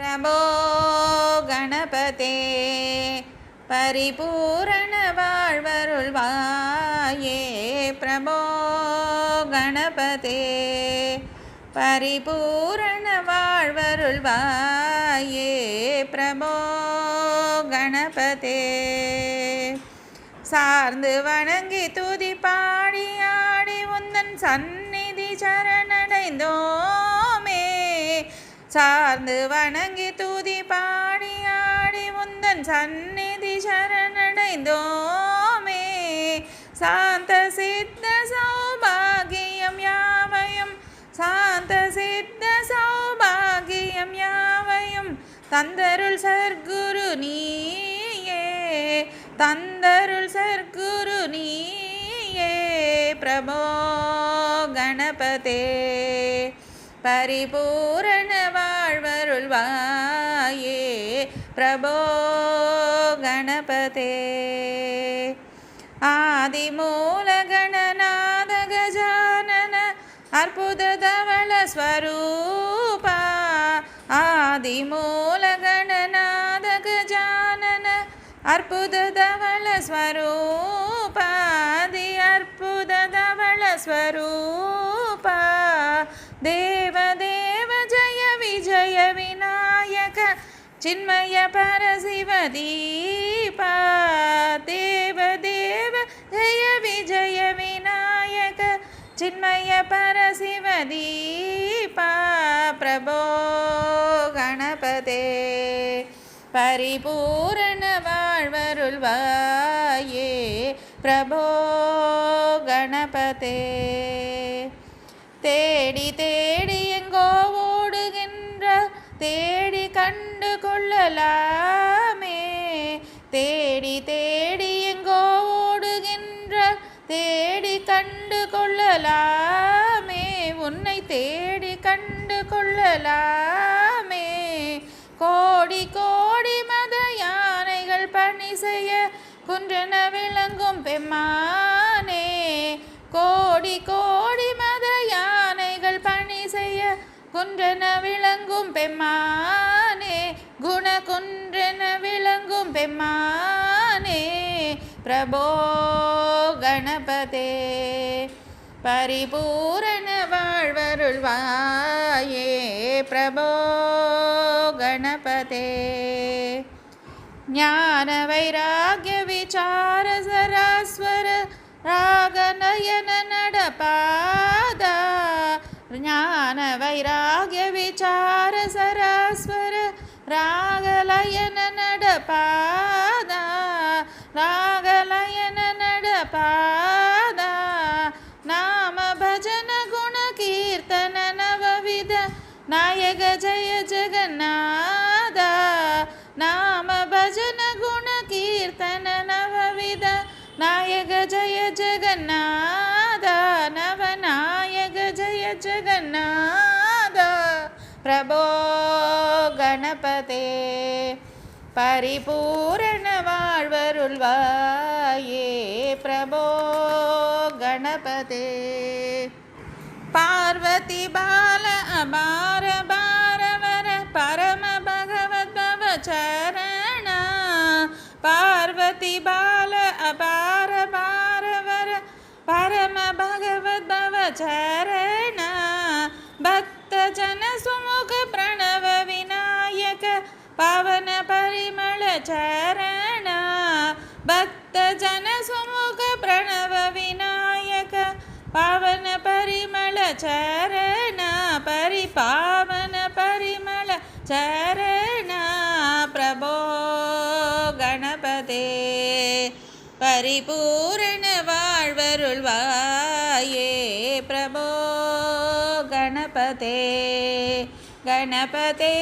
प्रभो गणपते परिपूर्ण வாழ்வருள்வாயே प्रभो गणपते परिपूर्ण வாழ்வருள்வாயே प्रभो गणपते சார்ந்து வணங்கி துதி பாடி ஆடி உந்தன் சந்நிதி சரணடைந்தோமே சார்ந்து வணங்கி துதி பாடி ஆடி உந்தன் சந்நிதி சரணடைந்தோமே சாந்த சித்த சௌபாகியம் யாவையும் சாந்த சித்த சௌபாகியம் யாவையும் தந்தருள் சர்க்குரு நீயே தந்தருள் சர்க்குரு நீயே பிரபோ கணபதே परिपूर्ण வாழ்வருள்வாயே प्रभो गणपते आदिमूल गणनाद गजानन अर्बुद धवल स्वरूपा आदिमूल गणनाद गजानन अर्बुद धवल स्वरूपा आदि अर्बुद धवल स्वरूपा देव देव जय विजय विनायक चिन्मय परशिव दीपा देव देव जय विजय विनायक चिन्मय परशिव दीपा प्रभो गणपते परिपूर्ण வாழ்வருள்வாயே प्रभो गणपते தேடி தேடி எங்கோ ஓடுகின்ற தேடி கண்டு கொள்ளலாமே தேடி தேடி எங்கோ ஓடுகின்ற தேடி கண்டு கொள்ளலாமே உன்னை தேடி கண்டு கொள்ளலாமே கோடி கோடி மத யானைகள் பணி செய்ய குன்றென விளங்கும் பெம்மானே கோடி கோடி மத யானைகள் பணி செய்ய குன்றென விளங்கும் பெம்மானே குண குன்றென விளங்கும் பெம்மானே பிரபோ கணபதே परिपूर्ण வாழ்வருள்வாயே प्रभो गणपते ज्ञान वैराग्य विचार सरास्वर रागनयन नडपादा ज्ञान वैराग्य विचार सरास्वर रागलयन नडपादा रागलयन नडपादा नाम भजन गुण कीर्तन नवविध नायक जय जगन्नाथ नाम भजन गुण कीर्तन नवविध नायक जय जगन्नाथ नवनायक जय जगन्नाथ प्रभो गणपते परिपूर्ण வாழ்வருள்வாயே प्रभो गणपते पार्वती बाल अबार बारवर परम भगवत भव चरण पार्वती बाल अबार बारवर परम भगवत भव चरण भक्त जन सुमुख प्रणव विनायक पावन परिमल चरण भक्त जन सुमुख प्रणव विनायक पावन परिमल चरण परिपावन परिमल चरण प्रभो गणपते परिपूर्ण வாழ்வருள்வாயே प्रभो गणपते गणपते